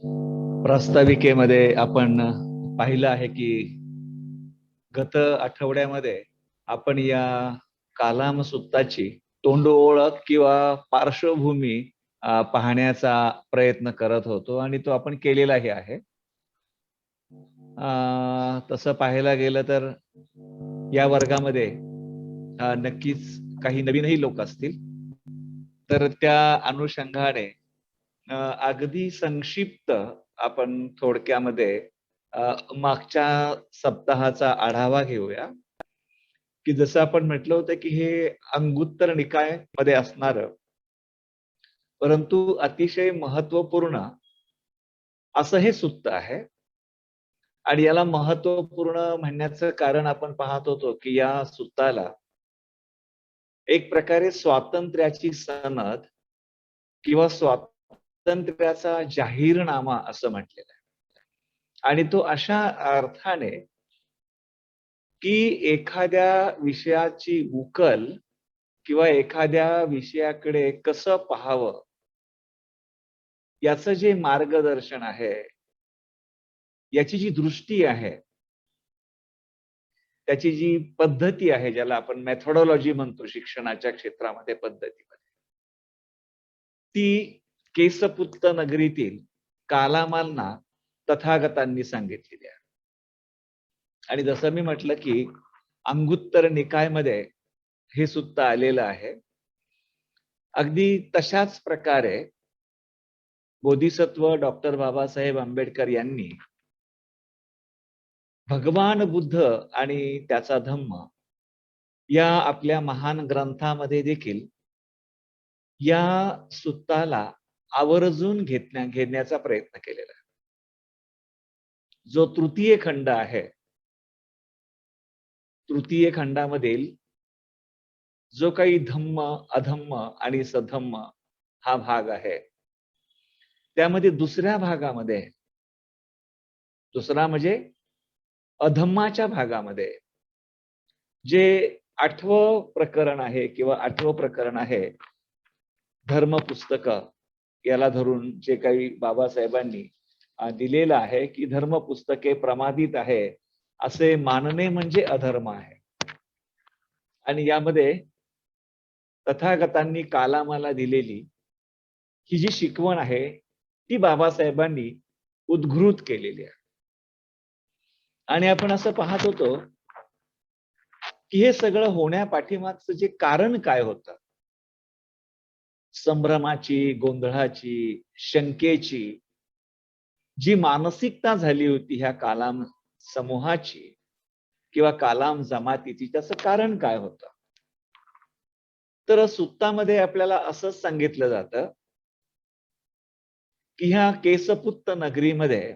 प्रास्ताविकेमध्ये आपण पाहिलं आहे की गत आठवड्यामध्ये आपण या कालाम सुत्ताची तोंड ओळख किंवा पार्श्वभूमी पाहण्याचा प्रयत्न करत होतो आणि तो आपण केलेलाही आहे. तसं पाहायला गेलं तर या वर्गामध्ये नक्कीच काही नवीनही लोक असतील, तर त्या अनुषंगाने अगदी संक्षिप्त आपण थोडक्यामध्ये मागच्या सप्ताहाचा आढावा घेऊया, की जसं आपण म्हटलं होतं की हे अंगुत्तर निकाय मध्ये असणार, परंतु अतिशय महत्वपूर्ण असं हे सुत्त आहे. आणि याला महत्वपूर्ण म्हणण्याचं कारण आपण पाहत होतो की या सुत्ताला एक प्रकारे स्वातंत्र्याची सनद किंवा स्वातंत्र्याचा जाहीरनामा असं म्हटलेलं आहे. आणि तो अशा अर्थाने की एखाद्या विषयाची उकल किंवा एखाद्या विषयाकडे कसं पाहावं याचं जे मार्गदर्शन आहे, याची जी दृष्टी आहे, त्याची जी पद्धती आहे, ज्याला आपण मेथोडॉलॉजी म्हणतो शिक्षणाच्या क्षेत्रामध्ये पद्धतीमध्ये, ती केसपुत्त नगरीतील कालामांना तथागतांनी सांगितलेली आहे. आणि जसं मी म्हटलं की अंगुत्तर निकायमध्ये हे सुत्त आलेलं आहे. अगदी तशाच प्रकारे बोधिसत्व डॉक्टर बाबासाहेब आंबेडकर यांनी भगवान बुद्ध आणि त्याचा धम्म या आपल्या महान ग्रंथामध्ये देखील या सुत्ताला आवर्जून घेण्याचा प्रयत्न केलेला आहे. जो तृतीय खंड आहे, तृतीय खंडामधील जो काही धम्म, अधम्म आणि सधम्म हा भाग आहे, त्यामध्ये दुसऱ्या भागामध्ये, दुसरा म्हणजे अधम्माच्या भागामध्ये जे 8वं प्रकरण आहे किंवा 8वं प्रकरण आहे, धर्म पुस्तक याला धरून जे काही बाबासाहेबांनी दिलेलं आहे की धर्म पुस्तके प्रमादित आहे असे मानणे म्हणजे अधर्म आहे. आणि यामध्ये तथागतांनी कालामाला दिलेली ही जी शिकवण आहे ती बाबासाहेबांनी उद्घृत केलेली आहे. आणि आपण असं पाहत होतो की हे सगळं होण्यापाठीमागचं जे कारण काय होतं, संभ्रमाची, गोंधळाची, शंकेची जी मानसिकता झाली होती ह्या कालाम समूहाची किंवा कालाम जमातीची, त्याचं कारण काय होतं? तर सुत्तामध्ये आपल्याला असंच सांगितलं जातं की ह्या केसपुत्त नगरीमध्ये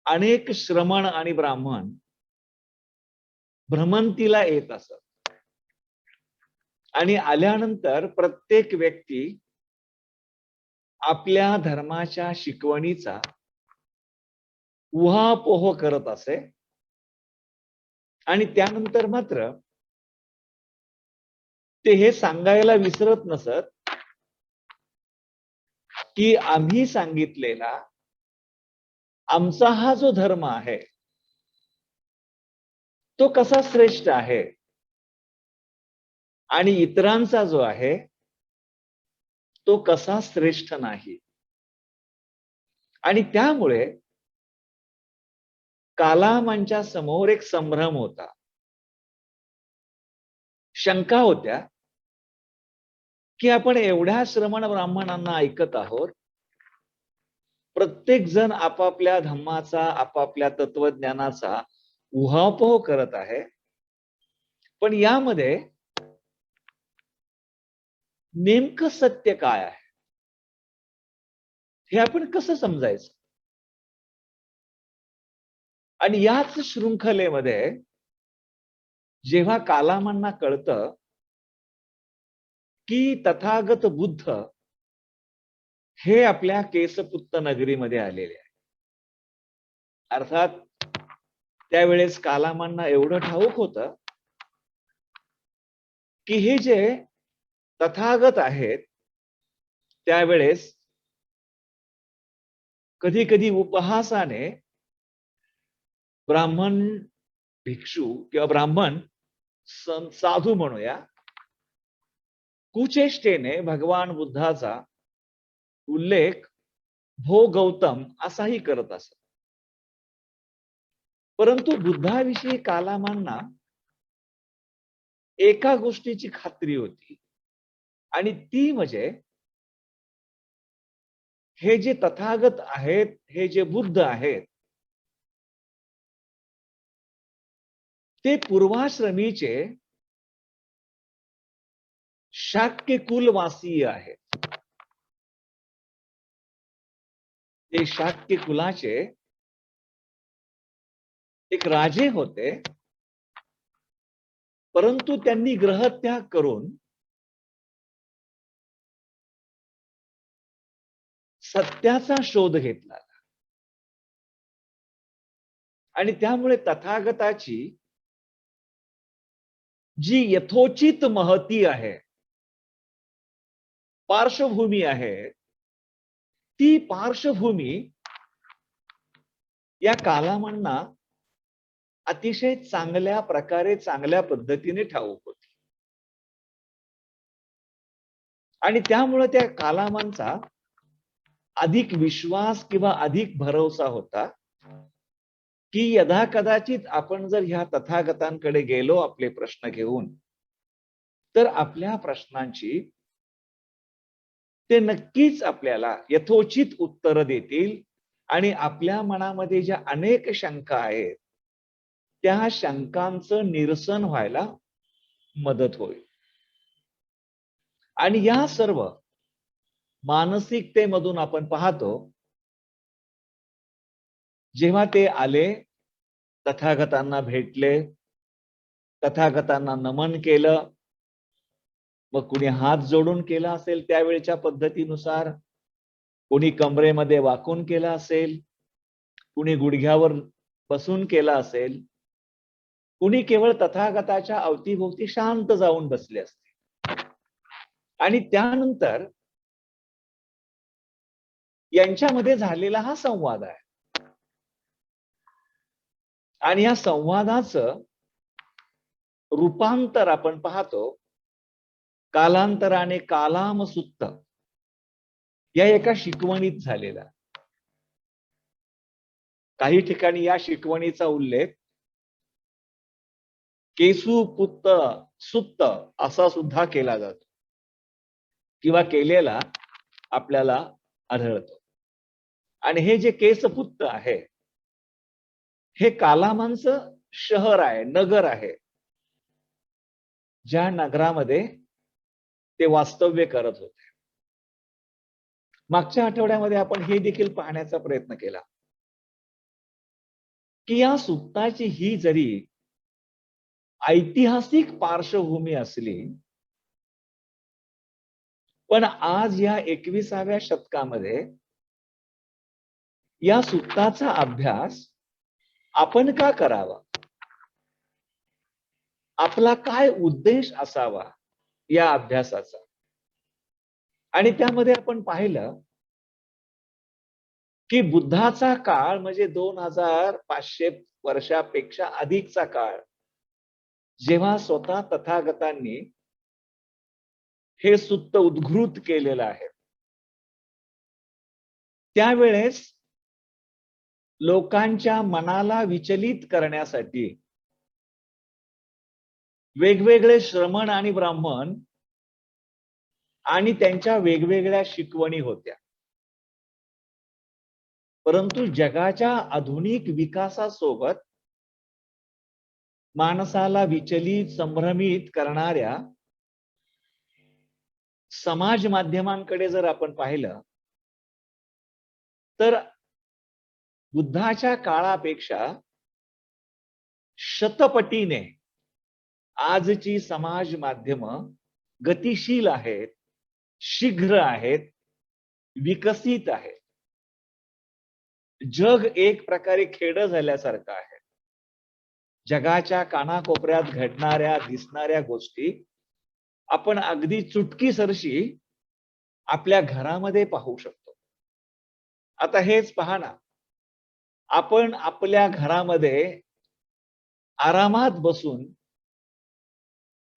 अनेक श्रमण आणि ब्राह्मण भ्रमंतीला येत असत. आणि आल्यानंतर प्रत्येक व्यक्ती आपल्या धर्माच्या शिकवणीचा उहापोह करत असे. आणि त्यानंतर मात्र ते हे सांगायला विसरत नसत की आम्ही सांगितलेला आमचा हा जो धर्म आहे तो कसा श्रेष्ठ आहे आणि इतरांचा जो आहे तो कसा श्रेष्ठ नाही. आणि त्यामुळे कालामांच्या समोर एक संभ्रम होता, शंका होत्या की आपण एवढ्या श्रमण ब्राह्मणांना ऐकत आहोत, प्रत्येक जण आपापल्या धम्माचा, आपापल्या तत्वज्ञानाचा उहापोह करत आहे, पण यामध्ये नेमकं सत्य काय आहे हे आपण कसं समजायचं? आणि याच शृंखलेमध्ये जेव्हा कालामांना कळतं की तथागत बुद्ध हे आपल्या केसपुत्त नगरीमध्ये आलेले आहे, अर्थात त्यावेळेस कालामांना एवढं ठाऊक होतं की हे जे तथागत आहेत त्यावेळेस कधी कधी उपहासाने ब्राह्मण भिक्षू किंवा ब्राह्मण साधू म्हणूया, कुचेष्टेने भगवान बुद्धाचा उल्लेख भो गौतम असाही करत असत. परंतु बुद्धाविषयी कालामांना एका गोष्टीची खात्री होती, आणि ती म्हणजे हे जे तथागत आहेत, हे जे बुद्ध आहेत, ते पूर्वाश्रमीचे शाक्य कुलवासीय आहेत. ते शाक्य कुलाचे एक राजे होते, परंतु त्यांनी ग्रहत्याग करून सत्याचा शोध घेतला, आणि त्यामुळे तथागताची जी यथोचित महती आहे, पार्श्वभूमी आहे, ती पार्श्वभूमी या कालामांना अतिशय चांगल्या प्रकारे, चांगल्या पद्धतीने ठाऊक होती. आणि त्यामुळे त्या कालामांचा अधिक विश्वास किंवा अधिक भरवसा होता की यदा कदाचित आपण जर ह्या तथागतांकडे गेलो आपले प्रश्न घेऊन, तर आपल्या प्रश्नांची ते नक्कीच आपल्याला यथोचित उत्तर देतील, आणि आपल्या मनामध्ये ज्या अनेक शंका आहेत, त्या शंकांचं निरसन व्हायला मदत होईल. आणि या सर्व मानसिकतेमधून आपण पाहतो, जेव्हा ते आले, तथागतांना भेटले, तथागतांना नमन केलं, मग कुणी हात जोडून केला असेल त्यावेळच्या पद्धतीनुसार, कोणी कमरेमध्ये वाकून केला असेल, कुणी गुडघ्यावर बसून केला असेल, कुणी केवळ तथागताच्या अवतीभोवती शांत जाऊन बसले असते. आणि त्यानंतर यांच्यामध्ये झालेला हा संवाद आहे, आणि या संवादाचं रूपांतर आपण पाहतो कालांतराने कालाम सुत्त या एका शिकवणीत झालेला. काही ठिकाणी या शिकवणीचा उल्लेख केसु पुत्त सुत्त असा सुद्धा केला जातो, किंवा केलेला आपल्याला आढळतो. आणि हे जे केसपुत्त आहे, हे कालामांचं शहर आहे, नगर आहे, ज्या नगरामध्ये ते वास्तव्य करत होते. मागच्या आठवड्यामध्ये आपण हे देखील पाहण्याचा प्रयत्न केला की या सुत्ताची ही जरी ऐतिहासिक पार्श्वभूमी असली, पण आज या 21व्या शतकामध्ये या सुत्ताचा अभ्यास आपण का करावा, आपला काय उद्देश असावा या अभ्यासाचा. आणि त्यामध्ये आपण पाहिलं की बुद्धाचा काळ म्हणजे 2500 वर्षापेक्षा अधिकचा काळ, जेव्हा स्वतः तथागतांनी हे सुत्त उद्घृत केलेलं आहे, त्यावेळेस लोकांच्या मनाला विचलित करण्यासाठी वेगवेगळे श्रमण आणि ब्राह्मण आणि त्यांच्या वेगवेगळ्या शिकवणी होत्या. परंतु जगाच्या आधुनिक विकासासोबत माणसाला विचलित, संभ्रमित करणाऱ्या समाज माध्यमांकडे जर आपण पाहिलं, तर बुद्धाच्या काळापेक्षा शतपटीने आजची समाज माध्यम गतिशील आहेत, शीघ्र आहेत, विकसित आहेत. जग एक प्रकारे खेड झाल्यासारखं आहे. जगाच्या कानाकोपऱ्यात घडणाऱ्या, दिसणाऱ्या गोष्टी आपण अगदी चुटकीसरशी आपल्या घरामध्ये पाहू शकतो. आता हेच पहा ना, आपण आपल्या घरामध्ये आरामात बसून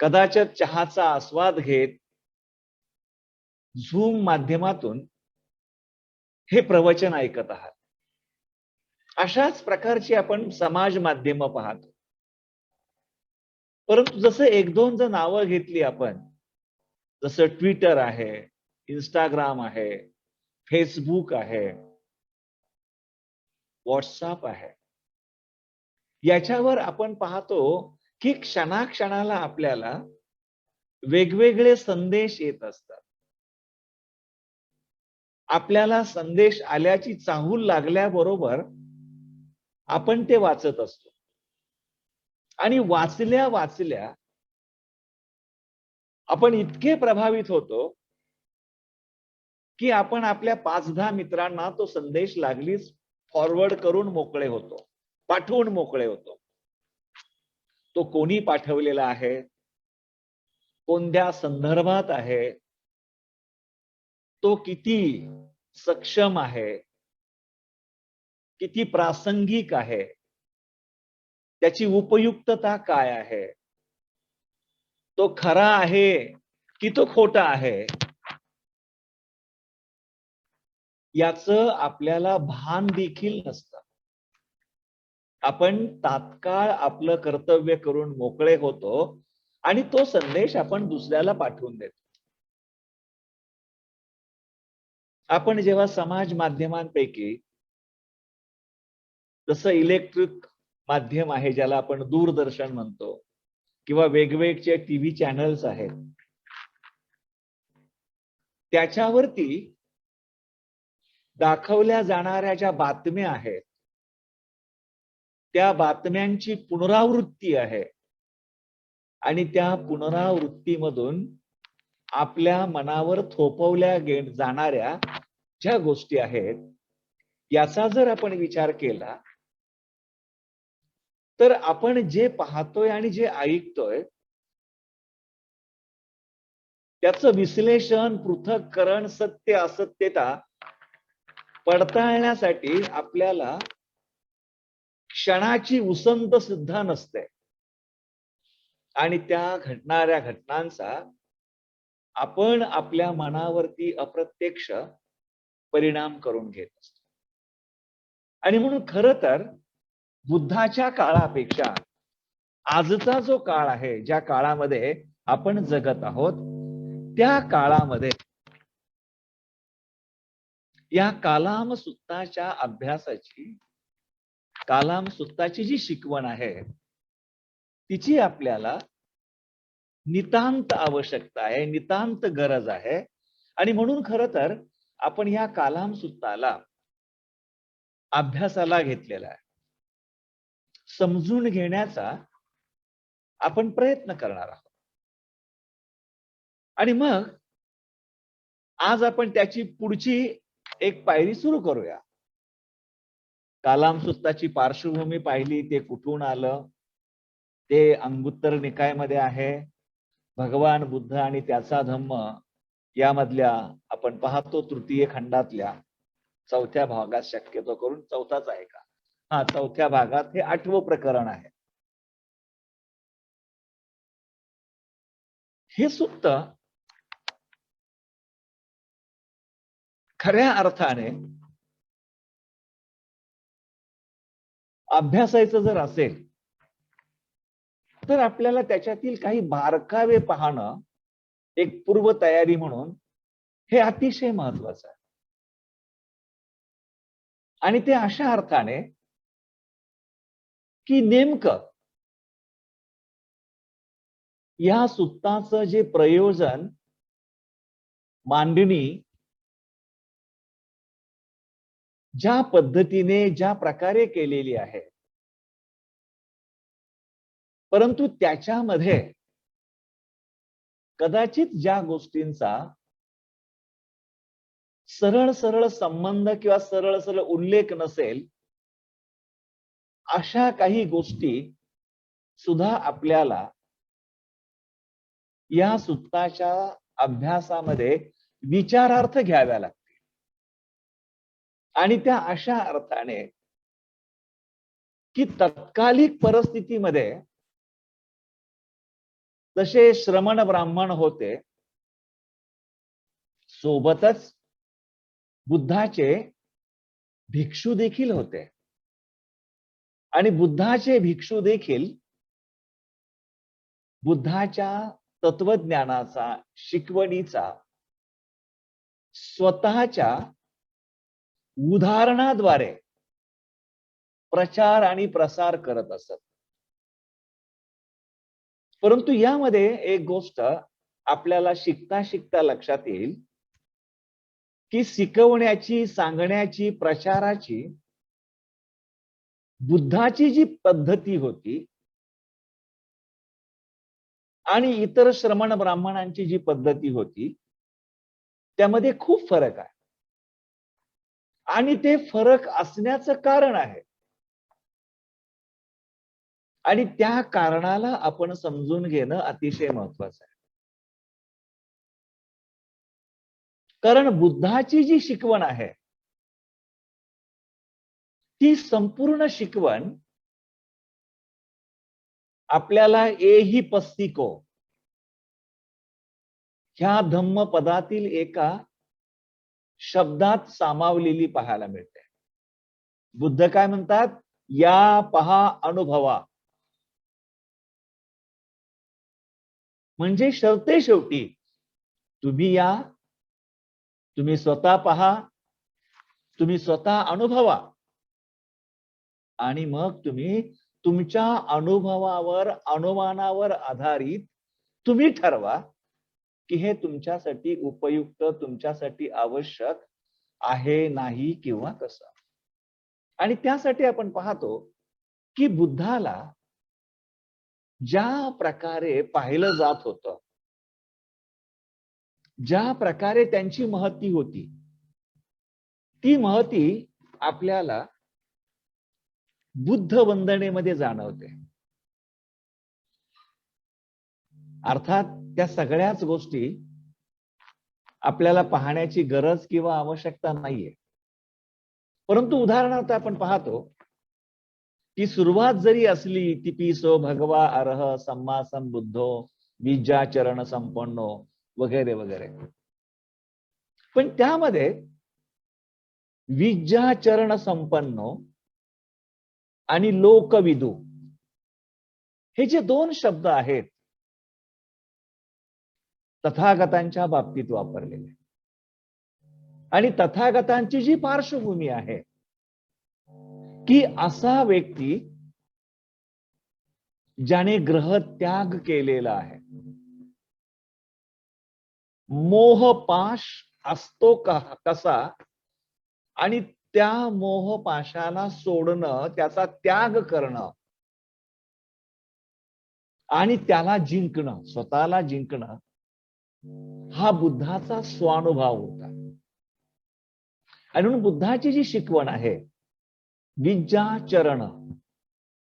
कदाचित चहाचा आस्वाद घेत झूम माध्यमातून हे प्रवचन ऐकत आहात. अशाच प्रकारची आपण समाज माध्यम पाहतो. परंतु जसं एक दोन जर नावं घेतली आपण, जसं ट्विटर आहे, इंस्टाग्राम आहे, फेसबुक आहे, व्हॉट्सअप आहे. याच्यावर आपण पाहतो की क्षणाक्षणाला आपल्याला वेगवेगळे संदेश येत असतात. आपल्याला संदेश आल्याची चाहूल लागल्याबरोबर आपण ते वाचत असतो. आणि वाचल्या वाचल्या आपण इतके प्रभावित होतो की आपण आपल्या 5-10 मित्रांना तो संदेश लागलीच फॉरवर्ड करून मोकळे होतो, पाठवून मोकळे होतो. तो कोणी पाठवलेला आहे, कोणत्या संदर्भात आहे, तो किती सक्षम आहे, किती प्रासंगिक आहे, त्याची उपयुक्तता काय आहे, तो खरा आहे की तो खोटा आहे, याचं आपल्याला भान देखील नसतं. आपण तात्काळ आपलं कर्तव्य करून मोकळे होतो आणि तो संदेश आपण दुसऱ्याला पाठवून देतो. आपण जेव्हा समाज माध्यमांपैकी जसं इलेक्ट्रिक माध्यम आहे, ज्याला आपण दूरदर्शन म्हणतो, किंवा वेगवेगळे टीव्ही चॅनल्स आहेत, त्याच्यावरती दाखवल्या जाणाऱ्या ज्या बातम्या आहेत, त्या बातम्यांची पुनरावृत्ती आहे आणि त्या पुनरावृत्तीमधून आपल्या मनावर थोपवल्या जाणाऱ्या ज्या गोष्टी आहेत, याचा जर आपण विचार केला तर आपण जे पाहतोय आणि जे ऐकतोय त्याचं विश्लेषण, पृथक्करण, सत्य असत्यता पडताळण्यासाठी आपल्याला क्षणाची उसंत सुद्धा नसते आणि त्या घडणाऱ्या घटनांचा आपण आपल्या मनावरती अप्रत्यक्ष परिणाम करून घेत असतो. आणि म्हणून खरं तर बुद्धाच्या काळापेक्षा आजचा जो काळ आहे, ज्या काळामध्ये आपण जगत आहोत, त्या काळामध्ये या कालाम सुत्ताच्या अभ्यासाची, कालाम सुत्ताची जी शिकवण आहे, तिची आपल्याला नितांत आवश्यकता आहे, नितांत गरज आहे. आणि म्हणून खरं तर आपण या कालाम सुत्ताला अभ्यासाला घेतलेला आहे. समजून घेण्याचा आपण प्रयत्न करणार आहोत. आणि मग आज आपण त्याची पुढची एक पायरी सुरू करूया. कालाम सुत्ताची पार्श्वभूमी पाहिली, ते कुठून आलं, ते अंगुत्तर निकायमध्ये आहे. भगवान बुद्ध आणि त्याचा धम्म यामधल्या आपण पाहतो तृतीय खंडातल्या चौथ्या भागात, शक्यतो करून चौथाच आहे का, हा चौथ्या भागात हे 8वं प्रकरण आहे. हे सुत्त खऱ्या अर्थाने अभ्यासायचं जर असेल तर आपल्याला त्याच्यातील काही बारकावे पाहणं एक पूर्व तयारी म्हणून हे अतिशय महत्वाचं आहे. आणि ते अशा अर्थाने की नेमकं या सुत्ताचं जे प्रयोजन, मांडणी ज्या पद्धतीने, ज्या प्रकारे केलेली आहे, परंतु त्याच्यामध्ये कदाचित ज्या गोष्टींचा सरळ सरळ संबंध किंवा सरळ सरळ उल्लेख नसेल, अशा काही गोष्टी सुद्धा आपल्याला या सुत्ताच्या अभ्यासामध्ये विचारार्थ घ्याव्या लागतील. आणि त्या अशा अर्थाने की तत्कालिक परिस्थितीमध्ये जसे श्रमण ब्राह्मण होते, सोबतच बुद्धाचे भिक्षू देखील होते आणि बुद्धाचे भिक्षू देखील बुद्धाच्या तत्वज्ञानाचा, शिकवणीचा स्वतःच्या उदाहरणाद्वारे प्रचार आणि प्रसार करत असत. परंतु यामध्ये एक गोष्ट आपल्याला शिकता शिकता लक्षात येईल की शिकवण्याची, सांगण्याची, प्रचाराची बुद्धाची जी पद्धती होती आणि इतर श्रमण ब्राह्मणांची जी पद्धती होती त्यामध्ये खूप फरक आहे. आणि ते फरक असण्याचं कारण आहे आणि त्या कारणाला आपण समजून घेणं अतिशय महत्वाचं आहे. कारण बुद्धाची जी शिकवण आहे ती संपूर्ण शिकवण आपल्याला एही पस्तिको ह्या धम्म पदातील एका शब्दात सामावलेली पाहायला मिळते. बुद्ध काय म्हणतात? या, पहा, अनुभवा. म्हणजे शेवटे शेवटी तुम्ही या, तुम्ही स्वतः पहा, तुम्ही स्वतः अनुभवा आणि मग तुम्ही तुमच्या अनुभवावर, अनुमानावर आधारित तुम्ही ठरवा की हे तुमच्यासाठी उपयुक्त, तुमच्यासाठी आवश्यक आहे, नाही किंवा कसं. आणि त्यासाठी आपण पाहतो की बुद्धाला ज्या प्रकारे पाहिलं जात होतं, ज्या प्रकारे त्यांची महती होती, ती महती आपल्याला बुद्ध वंदनेमध्ये जाणवते. अर्थात त्या सगळ्याच गोष्टी आपल्याला पाहण्याची गरज किंवा आवश्यकता नाहीये. परंतु उदाहरणार्थ आपण पाहतो की सुरुवात जरी असली तिपिसो भगवा अर्ह सम्मा संबुद्धो विज्जाचरण संपन्नो वगैरे वगैरे, पण त्यामध्ये विज्जाचरण संपन्नो आणि लोकविदू हे जे दोन शब्द आहेत तथागतांच्या बाबतीत वापरलेले आणि तथागतांची जी पार्श्वभूमी आहे की असा व्यक्ती ज्याने ग्रह त्याग केलेला आहे, मोहपाश असतो कसा आणि त्या मोहपाशाला सोडणं, त्याचा त्याग करणं आणि त्याला जिंकणं, स्वतःला जिंकणं, हा बुद्धाचा स्वानुभव होता. आणि म्हणून बुद्धाची जी शिकवण आहे विज्जाचरण,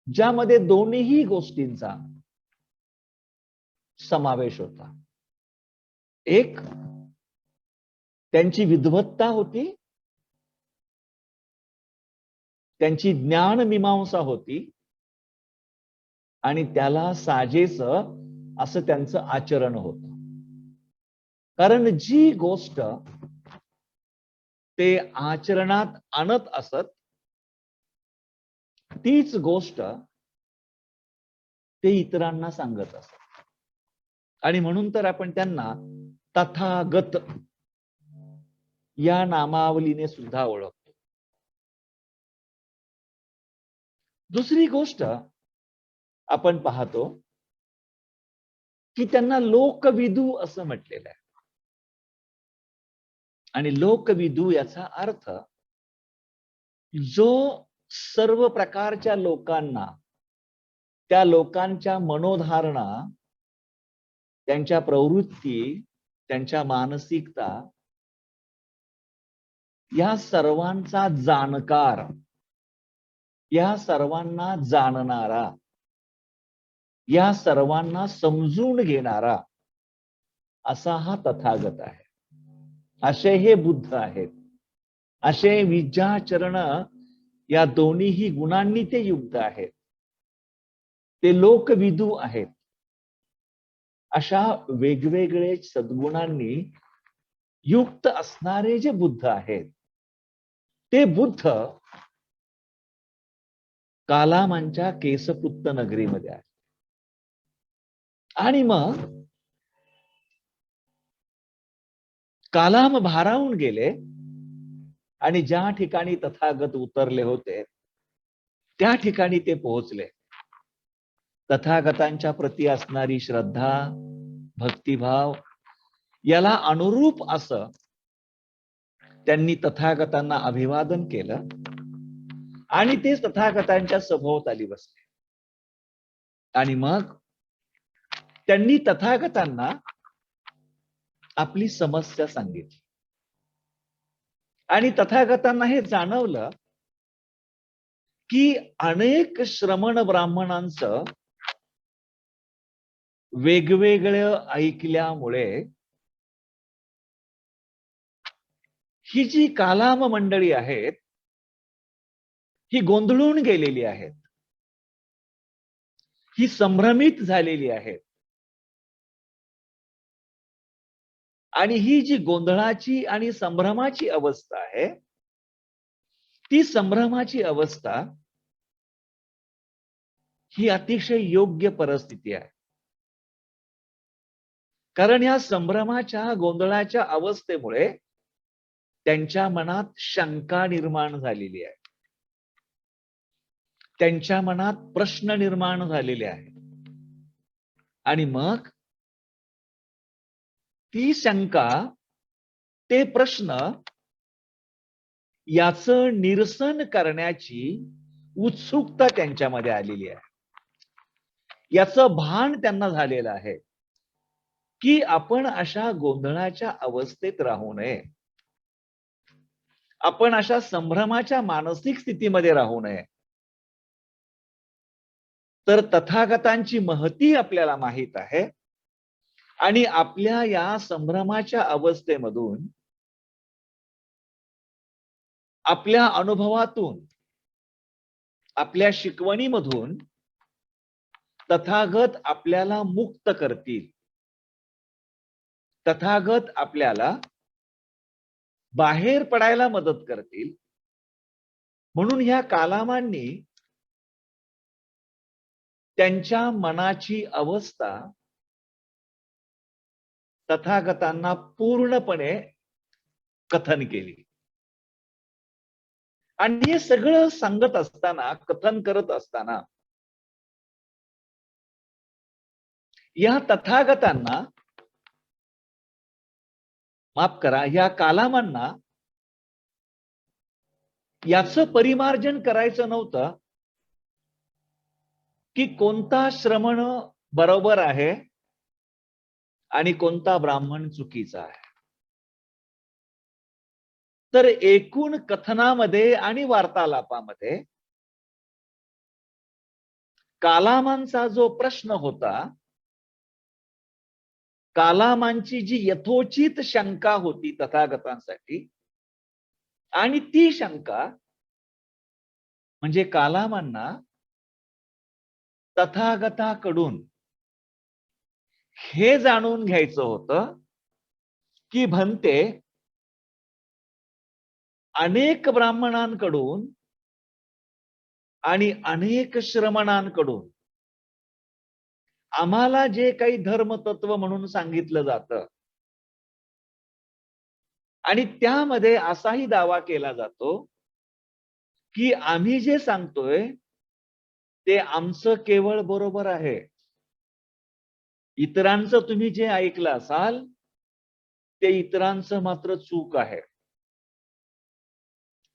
ज्यामध्ये दोन्ही गोष्टींचा समावेश होता. एक त्यांची विद्वत्ता होती, त्यांची ज्ञान मीमांसा होती आणि त्याला साजेस असं त्यांचं आचरण होतं. कारण जी गोष्ट ते आचरणात आणत असत तीच गोष्ट ते इतरांना सांगत असत. आणि म्हणून तर आपण त्यांना तथागत या नामावलीने सुद्धा ओळखतो. दुसरी गोष्ट आपण पाहतो की त्यांना लोकविदू असं म्हटलेलं आहे. आणि लोकविदू याचा अर्थ जो सर्व प्रकारच्या लोकांना, त्या लोकांच्या मनोधारणा, त्यांच्या प्रवृत्ती, त्यांच्या मानसिकता या सर्वांचा जाणकार, या सर्वांना जाणणारा, या सर्वांना समजून घेणारा असा हा तथागत आहे. असे हे बुद्ध आहेत. असे विद्याचरण या दोन्हीही गुणांनी ते युक्त आहेत. ते लोकविदू आहेत. अशा वेगवेगळे सद्गुणांनी युक्त असणारे जे बुद्ध आहेत, ते बुद्ध कालामांच्या केसपुत्त नगरीमध्ये आहे. आणि मग कालाम भारावून गेले आणि ज्या ठिकाणी तथागत उतरले होते त्या ठिकाणी ते पोहोचले. तथागतांच्या प्रती असणारी श्रद्धा, भक्तिभाव याला अनुरूप असं त्यांनी तथागतांना अभिवादन केलं आणि ते तथागतांच्या सभोवताली बसले. आणि मग त्यांनी तथागतांना आपली समस्या सांगितली. आणि तथागतांना हे जाणवलं की अनेक श्रमण ब्राह्मणांचं वेगवेगळं ऐकल्यामुळे ही जी कालाम मंडळी आहेत ही गोंधळून गेलेली आहेत, ही संभ्रमित झालेली आहेत. आणि ही जी गोंधळाची आणि संभ्रमाची अवस्था आहे, ती संभ्रमाची अवस्था ही अतिशय योग्य परिस्थिती आहे. कारण या संभ्रमाच्या गोंधळाच्या अवस्थेमुळे त्यांच्या मनात शंका निर्माण झालेली आहे, त्यांच्या मनात प्रश्न निर्माण झालेले आहेत. आणि मग ती शंका, ते प्रश्न याचं निरसन करण्याची उत्सुकता त्यांच्यामध्ये आलेली आहे. याचं भान त्यांना झालेलं आहे की आपण अशा गोंधळाच्या अवस्थेत राहू नये, आपण अशा संभ्रमाच्या मानसिक स्थितीमध्ये राहू नये. तर तथागतांची महती आपल्याला माहित आहे आणि आपल्या या संभ्रमाच्या अवस्थेमधून, आपल्या अनुभवातून, आपल्या शिकवणीमधून तथागत आपल्याला मुक्त करतील. तथागत आपल्याला बाहेर पडायला मदत करतील. म्हणून ह्या कालामांनी त्यांच्या मनाची अवस्था तथागतांना पूर्णपणे कथन केली. आणि हे सगळं सांगत असताना, कथन करत असताना या तथागतांना, माफ करा, या कालामांना याचं परिमार्जन करायचं नव्हतं की कोणता श्रमण बरोबर आहे आणि कोणता ब्राह्मण चुकीचा आहे. तर एकूण कथनामध्ये आणि वार्तालापामध्ये कालामांचा जो प्रश्न होता, कालामांची जी यथोचित शंका होती तथागतांसाठी, आणि ती शंका म्हणजे कालामांना तथागताकडून हे जाणून घ्यायचं होतं की भंते, अनेक ब्राह्मणांकडून आणि अनेक श्रमणांकडून आम्हाला जे काही धर्मतत्व म्हणून सांगितलं जातं आणि त्यामध्ये असाही दावा केला जातो की आम्ही जे सांगतोय ते आमचं केवळ बरोबर आहे, इतरांचं तुम्ही जे ऐकलं असाल ते इतरांचं मात्र चूक आहे.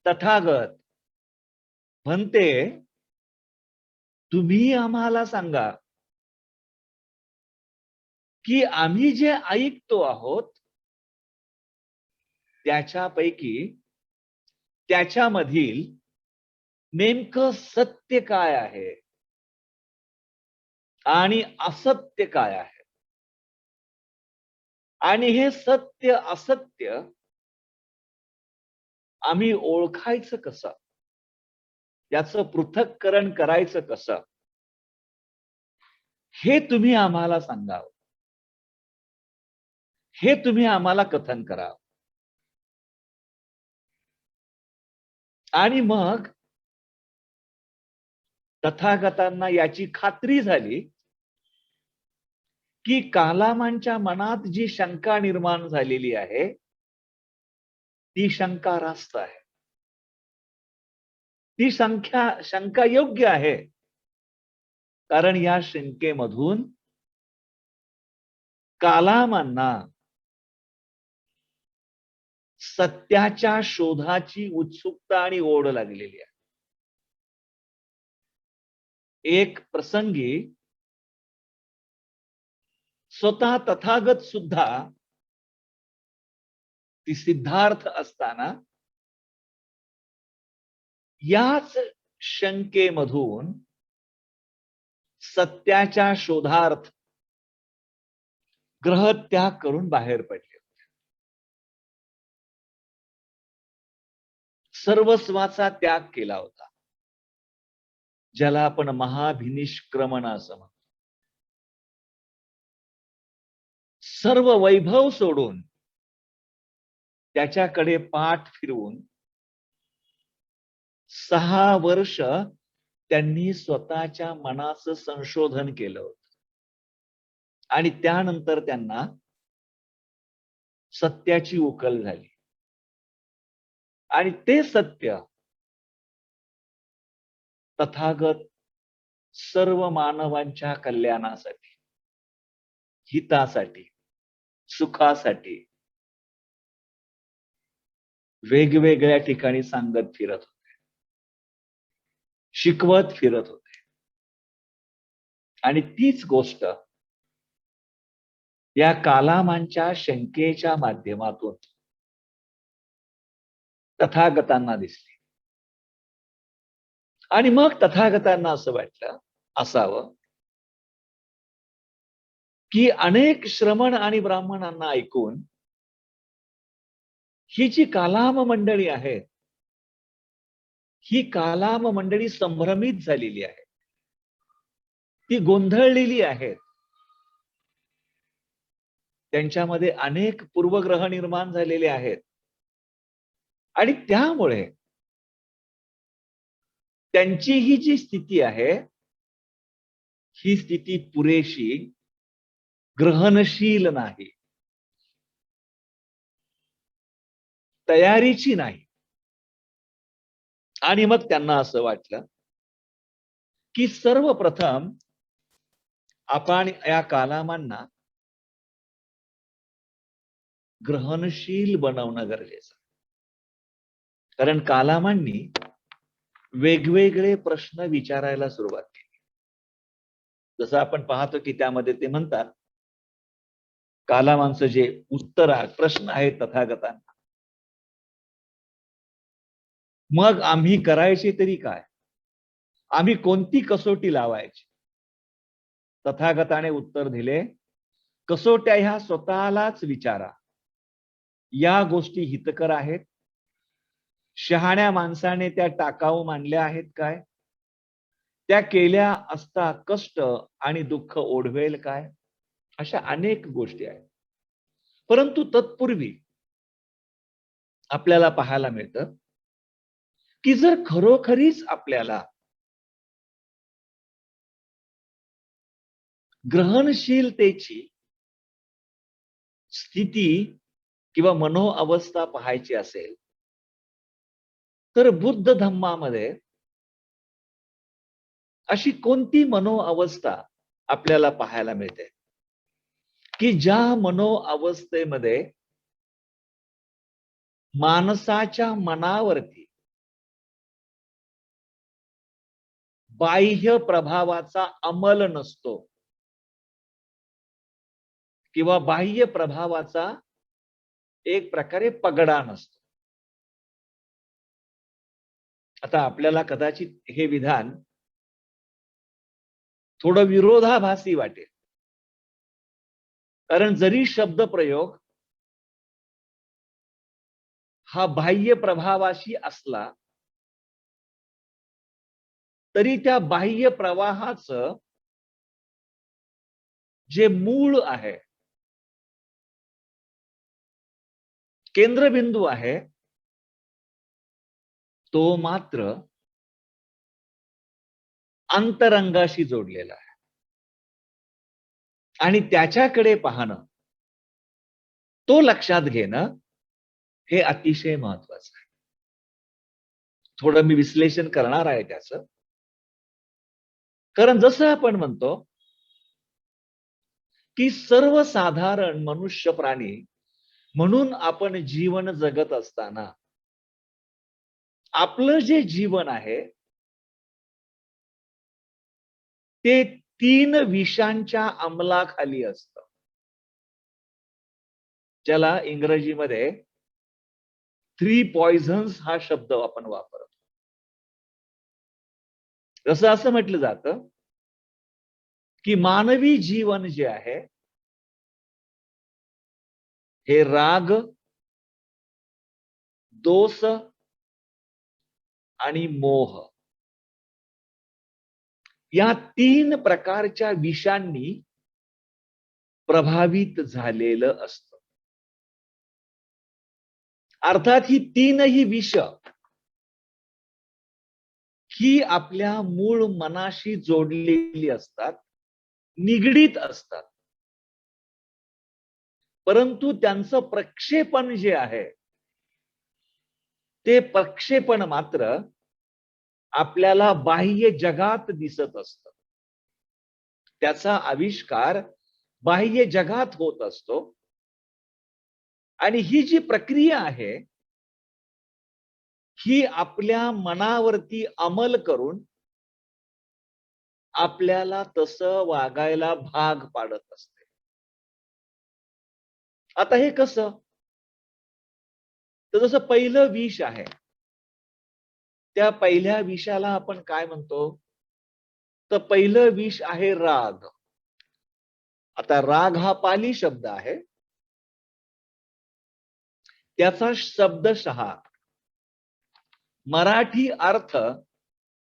तथागत म्हणते, तुम्ही आम्हाला सांगा की आम्ही जे ऐकतो आहोत त्याच्यापैकी त्याच्यामधील नेमकं सत्य काय आहे आणि असत्य काय आहे. आणि हे सत्य असत्य आम्ही ओळखायचं कसं, याचं पृथक्करण करायचं कसं, हे तुम्ही आम्हाला सांगावं, हे तुम्ही आम्हाला कथन करावं. आणि मग तथागतांना याची खात्री झाली की कालामांच्या मनात जी शंका निर्माण झालेली आहे ती शंका रास्त आहे. ती शंका योग्य आहे. कारण या शंकेमधून कालामांना सत्याच्या शोधाची उत्सुकता आणि ओढ लागलेली आहे. एक प्रसंगी स्वतः तथागत सुद्धा ती सिद्धार्थ असताना याच शंकेमधून सत्याच्या शोधार्थ ग्रहत्याग करून बाहेर पडले होते. सर्वस्वाचा त्याग केला होता, ज्याला आपण महाभिनिष्क्रमण असं म्हणतो. सर्व वैभव सोडून त्याच्याकडे पाठ फिरवून 6 वर्ष त्यांनी स्वतःच्या मनाचं संशोधन केलं होतं. आणि त्यानंतर त्यांना सत्याची उकल झाली. आणि ते सत्य तथागत सर्व मानवांच्या कल्याणासाठी, हितासाठी, सुखासाठी वेगवेगळ्या ठिकाणी सांगत फिरत होते, शिकवत फिरत होते. आणि तीच गोष्ट या कालामांच्या शंकेच्या माध्यमातून तथागतांना दिसली. आणि मग तथागतांना असं वाटलं असावं की अनेक श्रमण आणि ब्राह्मणांना ऐकून ही जी कालाम मंडळी आहे, ही कालाम मंडळी संभ्रमित झालेली आहे, ती गोंधळलेली आहे. त्यांच्यामध्ये अनेक पूर्वग्रह निर्माण झालेले आहेत. आणि त्यामुळे त्यांची ही जी स्थिती आहे, ही स्थिती पुरेशी ग्रहणशील नाही, तयारीची नाही. आणि मग त्यांना असं वाटलं की सर्वप्रथम आपण या कालामांना ग्रहणशील बनवणं गरजेचं. कारण कालामांनी वेगवेगळे प्रश्न विचारायला सुरुवात केली. जसं आपण पाहतो की त्यामध्ये ते म्हणतात, कालामांचं जे उत्तर आहे, प्रश्न आहे तथागतांना, मग आम्ही करायचे तरी काय, आम्ही कोणती कसोटी लावायची. तथागताने उत्तर दिले, कसोट्या ह्या स्वतःलाच विचारा. या गोष्टी हितकर आहेत, शहाण्या माणसाने त्या टाकाऊ मानल्या आहेत काय, त्या केल्या असता कष्ट आणि दुःख ओढवेल काय. अशा अनेक गोष्टी आहेत. परंतु तत्पूर्वी आपल्याला पाहायला मिळतं की जर खरोखरीच आपल्याला ग्रहणशीलतेची स्थिती किंवा मनोअवस्था पाहायची असेल, तर बुद्ध धम्मामध्ये अशी कोणती मनोअवस्था आपल्याला पाहायला मिळते की ज्या मनोअवस्थेमध्ये माणसाच्या मनावरती बाह्य प्रभावाचा अंमल नसतो किंवा बाह्य प्रभावाचा एक प्रकारे पगडा नसतो. आता आपल्याला कदाचित हे विधान थोडं विरोधाभासी वाटेल, कारण जरी शब्द प्रयोग हा बाह्य प्रभावाशी असला तरी त्या बाह्य प्रवाहाचं जे मूळ आहे, केंद्रबिंदू आहे, तो मात्र अंतरंगाशी जोडलेला आहे आणि त्याच्याकडे पाहणं, तो लक्षात घेणं हे अतिशय महत्वाचं आहे. थोडं मी विश्लेषण करणार आहे त्याचं. कारण जसं आपण म्हणतो की सर्वसाधारण मनुष्य प्राणी म्हणून आपण जीवन जगत असताना आपलं जे जीवन आहे ते 3 विषांच्या अंमलाखाली असतं. ज्याला इंग्रजीमध्ये 3 पॉइझन्स हा शब्द आपण वापरतो. जसं असं म्हटलं जातं की मानवी जीवन जे आहे हे राग, दोष आणि मोह या 3 प्रकारच्या विषांनी प्रभावित झालेलं असतं. अर्थात ही 3ही विष ही आपल्या मूळ मनाशी जोडलेली असतात, निगडीत असतात. परंतु त्यांचं प्रक्षेपण जे आहे ते प्रक्षेपण मात्र आपल्याला बाह्य जगात दिसत असतं. त्याचा आविष्कार बाह्य जगात होत असतो आणि ही जी प्रक्रिया आहे ही आपल्या मनावरती अंमल करून आपल्याला तसं वागायला भाग पाडत असते. आता हे कसं? तर जसं पहिलं विष आहे, त्या पहिल्या विषाला आपण काय म्हणतो? तर पहिलं विष आहे राग. आता राग हा पाली शब्द आहे. त्याचा शब्दशः मराठी अर्थ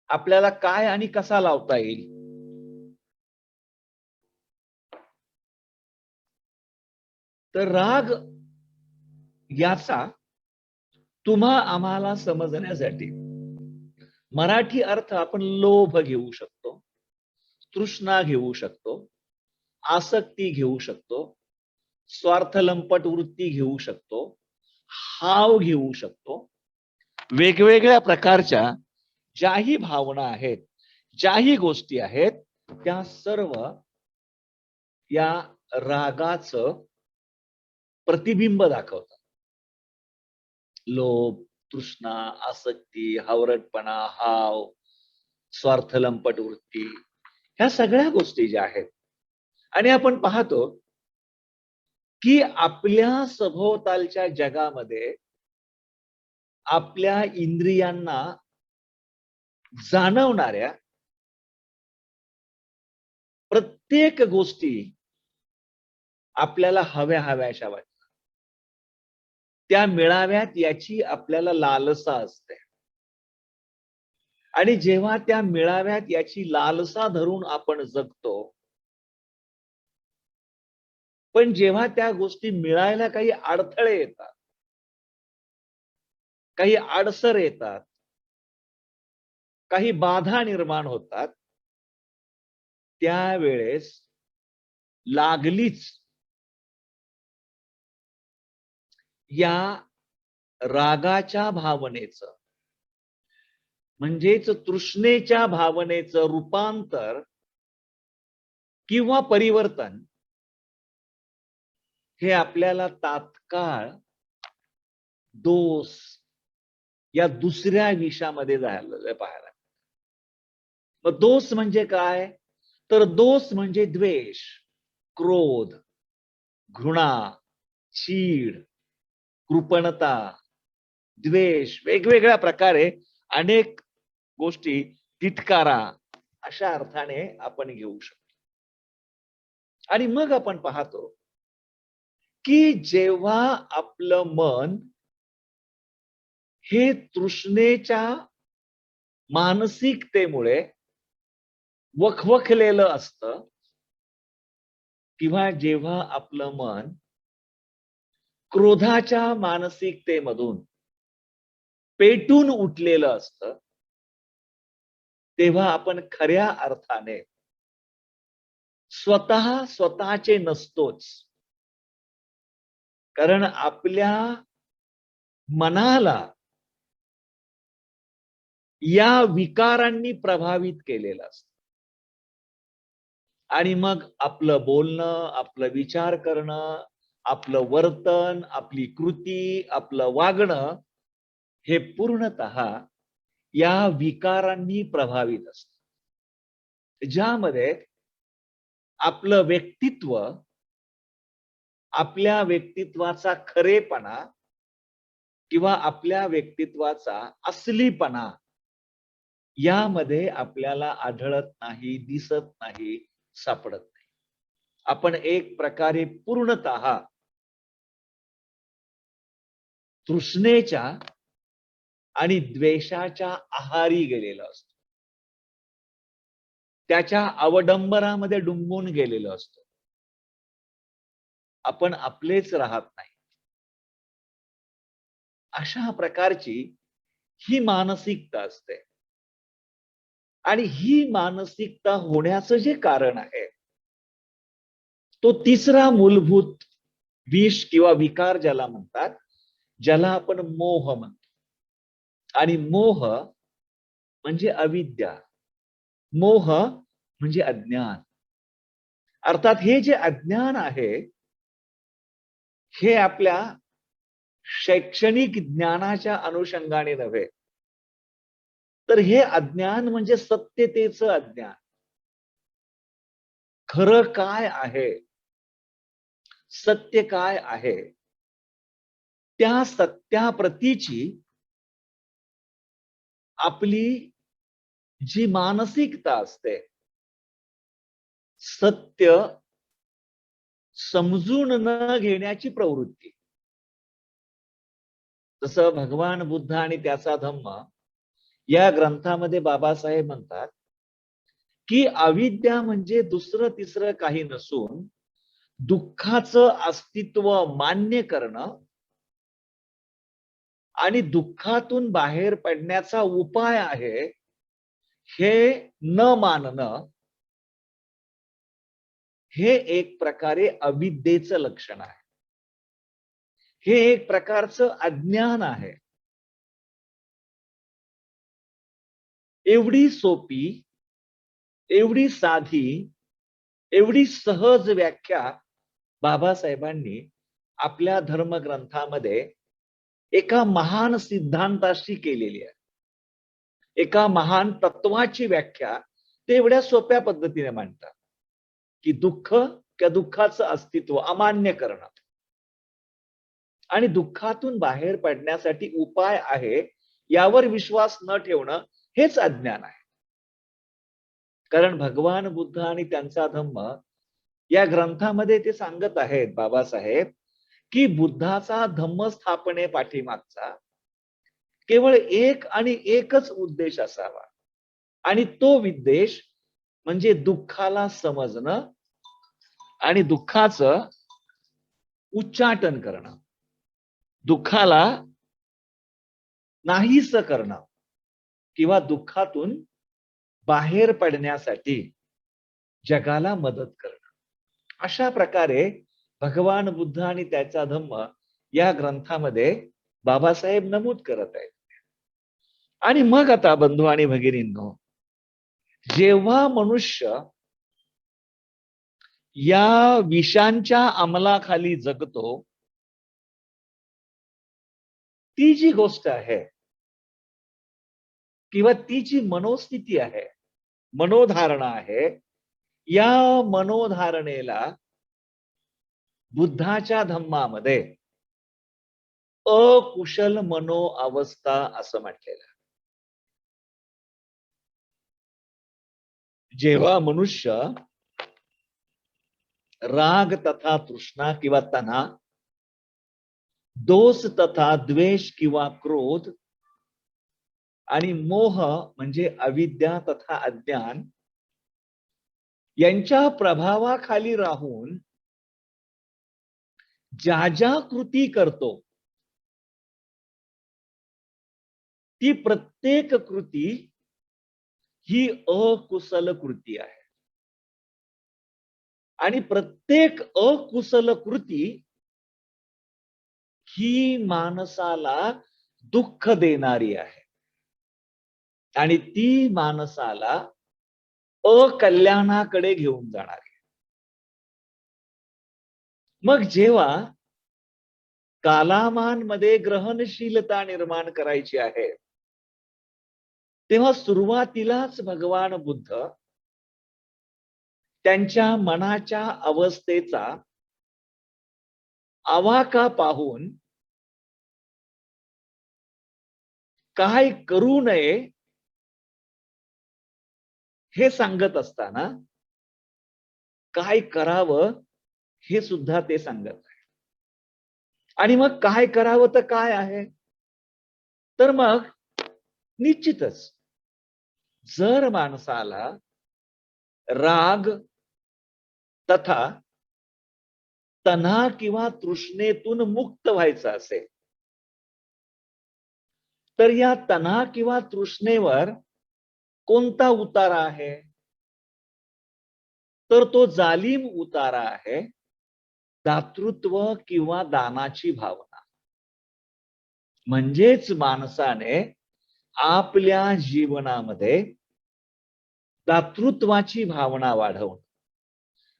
आपल्याला काय आणि कसा लावता येईल? तर राग याचा तुम्हा आम्हाला समजण्यासाठी मराठी अर्थ आपण लोभ घेऊ शकतो, तृष्णा घेऊ शकतो, आसक्ती घेऊ शकतो, स्वार्थ लंपट वृत्ती घेऊ शकतो, हाव घेऊ शकतो. वेगवेगळ्या प्रकारच्या ज्याही भावना आहेत, ज्याही गोष्टी आहेत, त्या सर्व या रागाचं प्रतिबिंब दाखवतात. लोभ, तृष्णा, आसक्ती, हावरटपणा, हाव, स्वार्थ लंपट वृत्ती ह्या सगळ्या गोष्टी ज्या आहेत आणि आपण पाहतो की आपल्या सभोवतालच्या जगामध्ये आपल्या इंद्रियांना जाणवणाऱ्या प्रत्येक गोष्टी आपल्याला हव्याशा वाटतात. त्या मिळाव्यात याची आपल्याला लालसा असते आणि जेव्हा त्या मिळाव्यात याची लालसा धरून आपण जगतो, पण जेव्हा त्या गोष्टी मिळायला काही अडथळे येतात, काही अडसर येतात, काही बाधा निर्माण होतात, त्यावेळेस लागलीच या रागाच्या भावनेचं म्हणजेच तृष्णेच्या भावनेचं रूपांतर किंवा परिवर्तन हे आपल्याला तात्काळ दोष या दुसऱ्या विषामध्ये झालेलं पाहायला. मग दोष म्हणजे काय? तर दोष म्हणजे द्वेष, क्रोध, घृणा, चीड, कृपणता, द्वेष, वेगवेगळ्या प्रकारे अनेक गोष्टी, तिटकारा अशा अर्थाने आपण घेऊ शकतो. आणि मग आपण पाहतो की जेव्हा आपलं मन हे तृष्णेच्या मानसिकतेमुळे वखवखलेलं असतं, किंवा जेव्हा आपलं मन क्रोधाच्या मानसिकतेमधून पेटून उठलेलं असतं, तेव्हा आपण खऱ्या अर्थाने स्वतःचे नसतोच. कारण आपल्या मनाला या विकारांनी प्रभावित केलेलं असतं. आणि मग आपलं बोलणं, आपलं विचार करणं, आपलं वर्तन, आपली कृती, आपलं वागणं हे पूर्णतः या विकारांनी प्रभावित असतं. ज्यामध्ये आपलं व्यक्तित्व, आपल्या व्यक्तित्वाचा खरेपणा किंवा आपल्या व्यक्तित्वाचा असलीपणा यामध्ये आपल्याला आढळत नाही, दिसत नाही, सापडत नाही. आपण एक प्रकारे पूर्णतः तृष्णेच्या आणि द्वेषाच्या आहारी गेलेलो असतो. त्याच्या अवडंबरामध्ये डुंबून गेलेलो असतो. आपण आपलेच राहत नाही. अशा प्रकारची ही मानसिकता असते. आणि ही मानसिकता होण्याचं जे कारण आहे, तो तिसरा मूलभूत विष किंवा विकार ज्याला म्हणतात, ज्याला आपण मोह म्हणतो. आणि मोह म्हणजे अविद्या, मोह म्हणजे अज्ञान. अर्थात हे जे अज्ञान आहे, हे आपल्या शैक्षणिक ज्ञानाच्या अनुषंगाने नव्हे, तर हे अज्ञान म्हणजे सत्यतेचं अज्ञान. खरं काय आहे, सत्य काय आहे, त्या सत्याप्रतीची आपली जी मानसिकता असते, सत्य समजून न घेण्याची प्रवृत्ती. जसं भगवान बुद्ध आणि त्याचा धम्म या ग्रंथामध्ये बाबासाहेब म्हणतात की अविद्या म्हणजे दुसरं तिसरं काही नसून दुःखाचं अस्तित्व मान्य करणं आणि दुःखातून बाहेर पडण्याचा उपाय आहे हे न मानणं, हे एक प्रकारे अविद्येचं लक्षण आहे. हे एक प्रकारचं अज्ञान आहे. एवढी सोपी, एवढी साधी, एवढी सहज व्याख्या बाबासाहेबांनी आपल्या धर्मग्रंथामध्ये एका महान सिद्धांताशी केलेली आहे. एका महान तत्वाची व्याख्या ते एवढ्या सोप्या पद्धतीने मांडतात की दुःख किंवा दुःखाचं अस्तित्व अमान्य करणं आणि दुःखातून बाहेर पडण्यासाठी उपाय आहे यावर विश्वास न ठेवणं हेच अज्ञान आहे. कारण भगवान बुद्ध आणि त्यांचा धम्म या ग्रंथामध्ये ते सांगत आहेत बाबासाहेब की बुद्धाचा धम्म स्थापने पाठीमागचा केवळ एक आणि एकच उद्देश असावा, आणि तो उद्देश म्हणजे दुःखाला समजणं आणि दुःखाचं उच्चाटन करणं, दुःखाला नाहीसं करणं किंवा दुःखातून बाहेर पडण्यासाठी जगाला मदत करणं. अशा प्रकारे भगवान बुद्ध आणि त्याचा धम्म या ग्रंथामध्ये बाबासाहेब नमूद करत आहेत. आणि मग आता बंधू आणि भगिनींनो, जेव्हा मनुष्य या विषांच्या अंमलाखाली जगतो, ती जी गोष्ट आहे किंवा ती जी मनोस्थिती आहे, मनोधारणा आहे, या मनोधारणेला बुद्धाच्या धम्मामध्ये अकुशल मनो अवस्था असं म्हटलेलं आहे. जेव्हा मनुष्य राग तथा तृष्णा किंवा तणा, दोष तथा द्वेष किंवा क्रोध आणि मोह म्हणजे अविद्या तथा अज्ञान यांच्या प्रभावाखाली राहून ज्या ज्या कृती करतो ती प्रत्येक कृती ही अकुशल कृती आहे आणि प्रत्येक अकुशल कृती ही माणसाला दुःख देणारी आहे आणि ती माणसाला अकल्याणाकडे घेऊन जाणार आहे. मग जेव्हा कालामानमध्ये ग्रहणशीलता निर्माण करायची आहे तेव्हा सुरुवातीलाच भगवान बुद्ध त्यांच्या मनाच्या अवस्थेचा आवाका पाहून काय करू नये हे सांगत असताना काय करावं हे सुद्धा ते सांगत आहे. आणि मग काय करावं तर काय आहे, तर मग निश्चितच जर माणसाला राग तथा तन्हा किंवा तृष्णेतून मुक्त व्हायचं असेल तर या तन्हा किंवा तृष्णेवर कोणता उतारा आहे, तर तो जालिम उतारा आहे दातृत्व किंवा दानाची भावना. म्हणजेच माणसाने आपल्या जीवनामध्ये दातृत्वाची भावना वाढवणं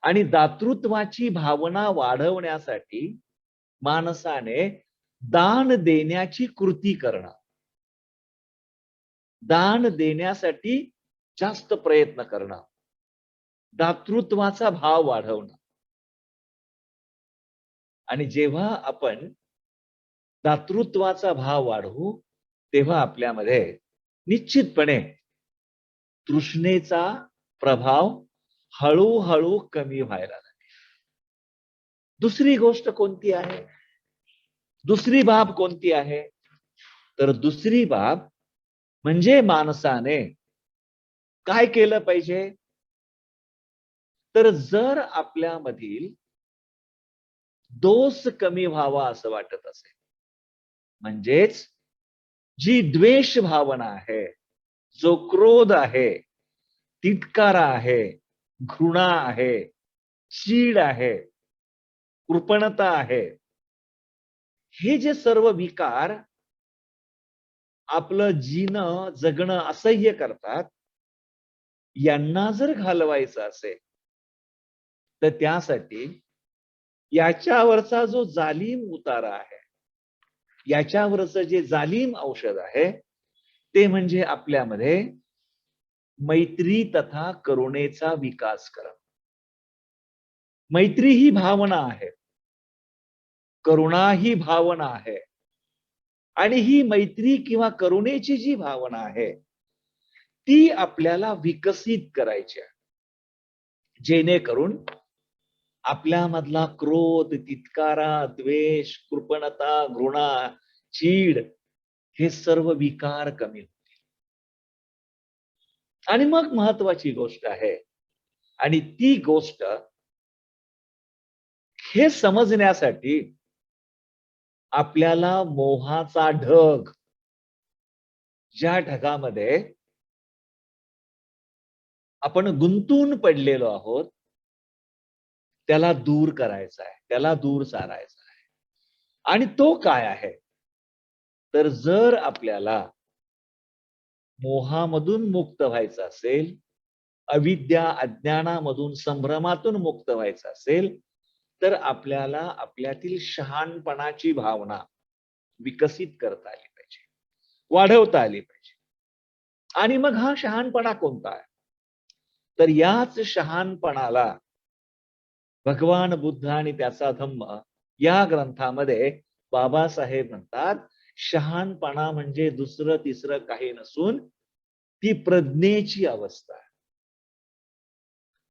आणि दातृत्वाची भावना वाढवण्यासाठी माणसाने दान देण्याची कृती करणं, दान देण्यासाठी जास्त प्रयत्न करणं, दातृत्वाचा भाव वाढवणं. आणि जेव्हा आपण दातृत्वाचा भाव वाढवू तेव्हा आपल्यामध्ये निश्चितपणे तृष्णेचा प्रभाव हळूहळू कमी व्हायला लागेल. दुसरी गोष्ट कोणती आहे, दुसरी बाब कोणती आहे, तर दुसरी बाब म्हणजे माणसाने काय केलं पाहिजे, तर जर आपल्यामधील दोष कमी व्हावा असं वाटत असेल, म्हणजेच जी द्वेष भावना आहे, जो क्रोध आहे, तिटकारा आहे, घृणा आहे, चीड आहे, कृपणता आहे, हे जे सर्व विकार आपलं जीणं जगणं असह्य करतात, यांना जर घालवायचं असेल तर त्यासाठी याच्यावरचा जो जालिम उतारा आहे, याच्यावरचं जे जालिम औषध आहे ते म्हणजे आपल्यामध्ये मैत्री तथा करुणेचा विकास करणं. मैत्री ही भावना आहे, करुणा ही भावना आहे आणि ही मैत्री किंवा करुणेची जी भावना आहे ती आपल्याला विकसित करायची आहे, जेणेकरून आपल्यामधला क्रोध, तिटकारा, द्वेष, कृपणता, घृणा, चीड हे सर्व विकार कमी होतील. आणि मग महत्वाची गोष्ट आहे आणि ती गोष्ट हे समजण्यासाठी आपल्याला मोहाचा ढग, ज्या ढगामध्ये आपण गुंतून पडलेलो आहोत त्याला दूर करायचा आहे, त्याला दूर सारायचा आहे. आणि तो काय आहे, तर जर आपल्याला मोहामधून मुक्त व्हायचं असेल, अविद्या अज्ञानामधून संभ्रमातून मुक्त व्हायचं असेल तर आपल्याला आपल्यातील शहाणपणाची भावना विकसित करता आली पाहिजे, वाढवता आली पाहिजे. आणि मग हा शहाणपणा कोणता आहे, तर याच शहाणपणाला भगवान बुद्ध आणि त्याचा धम्म या ग्रंथामध्ये बाबासाहेब म्हणतात, शहाणपणा म्हणजे दुसरं तिसरं काही नसून ती प्रज्ञेची अवस्था आहे.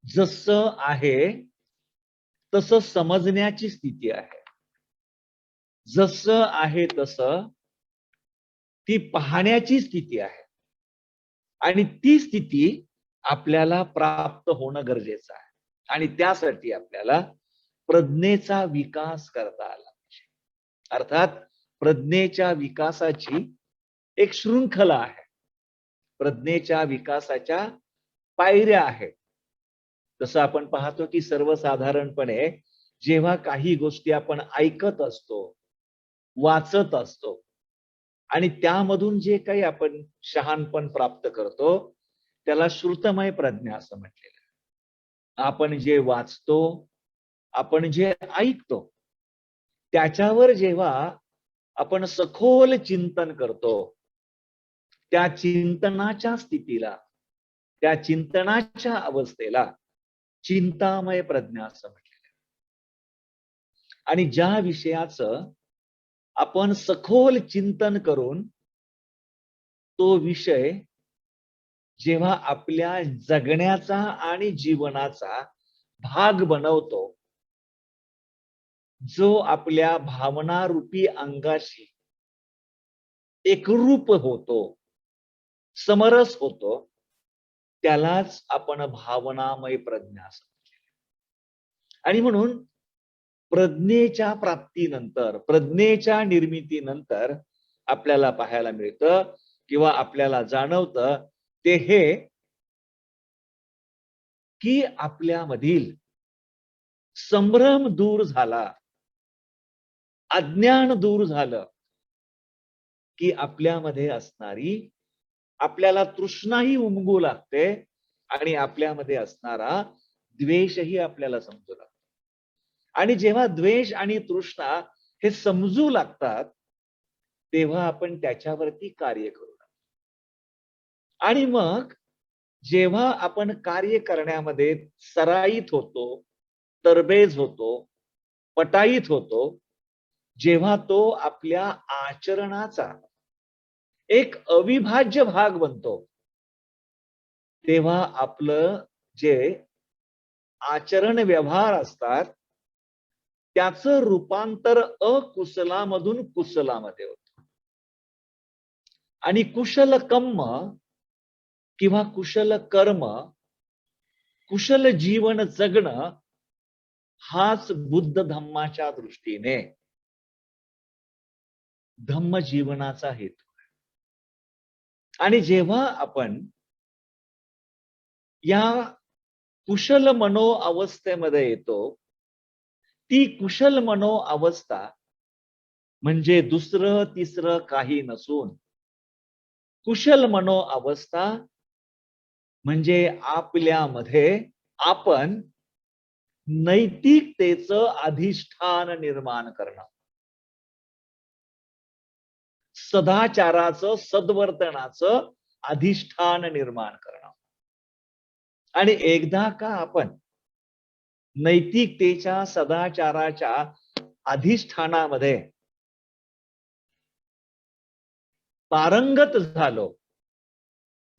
जसं आहे तसं समजण्याची स्थिती आहे, जसं आहे तसं ती पाहण्याची स्थिती आहे. आणि ती स्थिती आपल्याला प्राप्त होणं गरजेचं आहे. आणि त्यासाठी आपल्याला प्रज्ञेचा विकास करता आला पाहिजे. अर्थात प्रज्ञेच्या विकासाची एक शृंखला आहे. प्रज्ञेच्या विकासाच्या पायऱ्या आहेत. जसं आपण पाहतो की सर्वसाधारणपणे जेव्हा काही गोष्टी आपण ऐकत असतो, वाचत असतो आणि त्यामधून जे काही आपण शहाणपण प्राप्त करतो, त्याला श्रुतमय प्रज्ञा असं म्हटलेलं आहे. आपण जे वाचतो, आपण जे ऐकतो, त्याच्यावर जेव्हा आपण सखोल चिंतन करतो, त्या चिंतनाच्या स्थितीला, त्या चिंतनाच्या अवस्थेला चिंतामय प्रज्ञा असं म्हटलेलं आहे. आणि ज्या विषयाचं आपण सखोल चिंतन करून तो विषय जेव्हा आपल्या जगण्याचा आणि जीवनाचा भाग बनवतो, जो आपल्या भावनारूपी अंगाशी एकरूप होतो, समरस होतो, त्यालाच आपण भावनामय प्रज्ञा असं म्हटलेलं. आणि म्हणून प्रज्ञेच्या प्राप्तीनंतर, प्रज्ञेच्या निर्मितीनंतर आपल्याला पाहायला मिळतं किंवा आपल्याला जाणवतं ते हे की आपल्यामधील संभ्रम दूर झाला, अज्ञान दूर झालं, की आपल्यामध्ये असणारी, आपल्याला तृष्णाही उमगू लागते आणि आपल्यामध्ये असणारा द्वेषही आपल्याला समजू लागतो. आणि जेव्हा द्वेष आणि तृष्णा हे समजू लागतात, तेव्हा आपण त्याच्यावरती कार्य करू लागतो. आणि मग जेव्हा आपण कार्य करण्यामध्ये सराईत होतो, तरबेज होतो, पटाईत होतो, जेव्हा तो आपल्या आचरणाचा एक अविभाज्य भाग बनतो, तेव्हा आपलं जे आचरण व्यवहार असतात, त्याचं रूपांतर अकुशलामधून कुशलामध्ये होतं. आणि कुशल कर्म किंवा कुशल कर्म, कुशल जीवन जगणं हाच बुद्ध धम्माच्या दृष्टीने धम्म जीवनाचा हेतू आहे. आणि जेव्हा आपण या कुशल मनो अवस्थेमध्ये येतो, ती कुशल मनो अवस्था म्हणजे दुसरं तिसरं काही नसून, कुशल मनो अवस्था म्हणजे आपल्यामध्ये आपण नैतिकतेचं अधिष्ठान निर्माण करणं, सदाचाराचं, सद्वर्तनाचं अधिष्ठान निर्माण करणं. आणि एकदा का आपण नैतिकतेच्या, सदाचाराच्या अधिष्ठानामध्ये पारंगत झालो,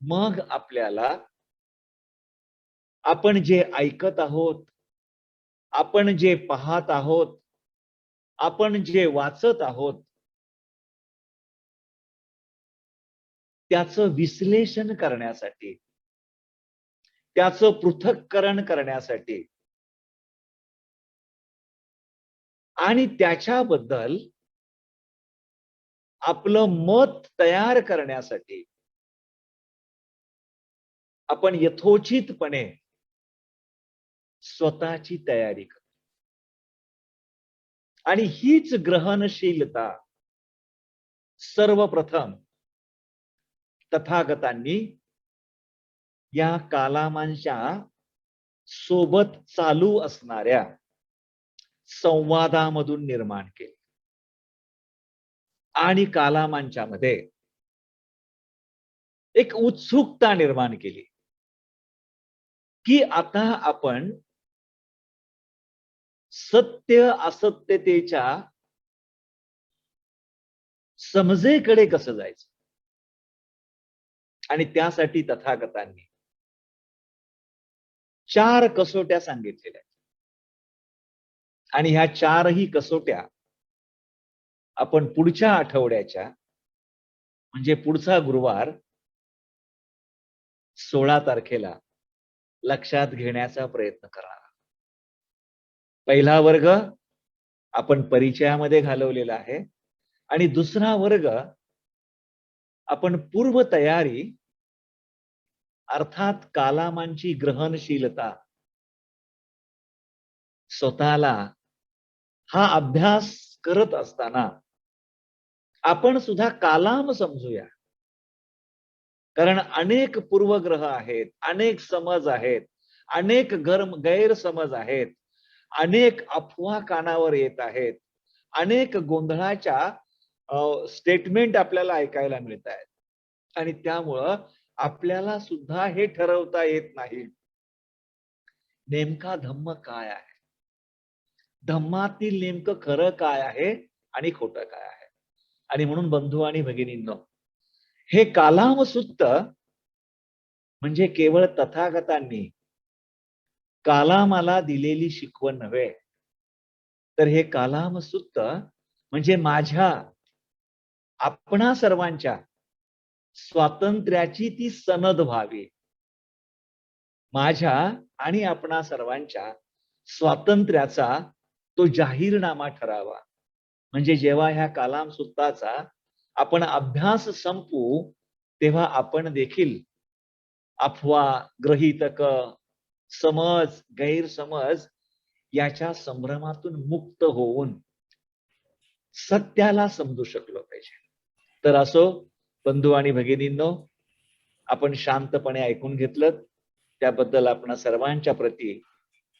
मग आपल्याला आपण जे ऐकत आहोत, आपण जे पाहत आहोत, आपण जे वाचत आहोत, त्याचं विश्लेषण करण्यासाठी, त्याचं पृथक्करण करण्यासाठी आणि त्याच्याबद्दल आपलं मत तयार करण्यासाठी आपण यथोचितपणे स्वतःची तयारी करतो. आणि हीच ग्रहणशीलता सर्वप्रथम तथागतांनी या कालामांच्या सोबत चालू असणाऱ्या संवादामधून निर्माण केली. आणि कालामांच्या मध्ये एक उत्सुकता निर्माण केली की आता आपण सत्य असत्यतेच्या समजेकडे कसं जायचं. आणि त्यासाठी तथागतांनी 4 कसोट्या सांगितलेल्या. आणि ह्या 4ही कसोट्या आपण पुढच्या आठवड्याच्या म्हणजे पुढचा गुरुवार 16 तारखेला लक्षात घेण्याचा प्रयत्न करणार. पहिला वर्ग आपण परिचयामध्ये घालवलेला आहे आणि दुसरा वर्ग आपण पूर्व तयारी अर्थात कालामांची ग्रहणशीलता, स्वतःला हा अभ्यास करत असताना आपण सुद्धा कालाम समजूया. कारण अनेक पूर्वग्रह आहेत, अनेक समज आहेत, अनेक गैरसमज आहेत, अनेक अफवा कानावर येत आहेत, अनेक गोंधळाच्या स्टेटमेंट आपल्याला ऐकायला मिळत आहेत आणि त्यामुळं आपल्याला सुद्धा हे ठरवता येत नाही नेमका धम्म काय आहे, धम्मातील नेमकं खरं काय आहे आणि खोटं काय आहे. आणि म्हणून बंधू आणि भगिनींनो, हे कालामसुत्त म्हणजे केवळ तथागतांनी कालामाला दिलेली शिकवण नव्हे, तर हे कालामसुत्त म्हणजे माझ्या आपणा सर्वांच्या स्वातंत्र्याची ती सनद व्हावी. माझ्या आणि आपणा सर्वांच्या स्वातंत्र्याचा तो जाहीरनामा ठरावा. म्हणजे जेव्हा ह्या कालाम सुत्ताचा आपण अभ्यास संपू तेव्हा आपण देखील अफवा, गृहीतक, समज, गैरसमज याच्या संभ्रमातून मुक्त होऊन सत्याला समजू शकलो पाहिजे. तर असो बंधू आणि भगिनींनो, आपण शांतपणे ऐकून घेतलं त्याबद्दल आपण सर्वांच्या प्रती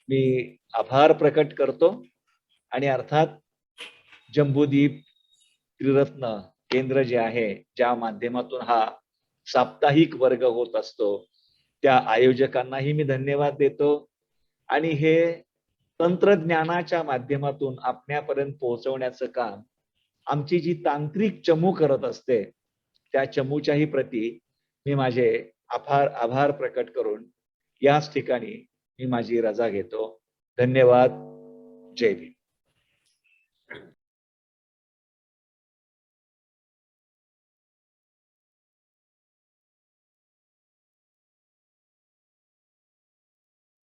मी आभार प्रकट करतो. आणि अर्थात जम्बूद्वीप त्रिरत्न केंद्र जे आहे, ज्या माध्यमातून हा साप्ताहिक वर्ग होत असतो, त्या आयोजकांनाही मी धन्यवाद देतो. आणि हे तंत्रज्ञानाच्या माध्यमातून आपल्यापर्यंत पोहोचवण्याचं काम आमची जी तांत्रिक चमू करत असते, त्या चमूच्याही प्रती मी माझे आभार प्रकट करून याच ठिकाणी मी माझी रजा घेतो. धन्यवाद. जय भीम.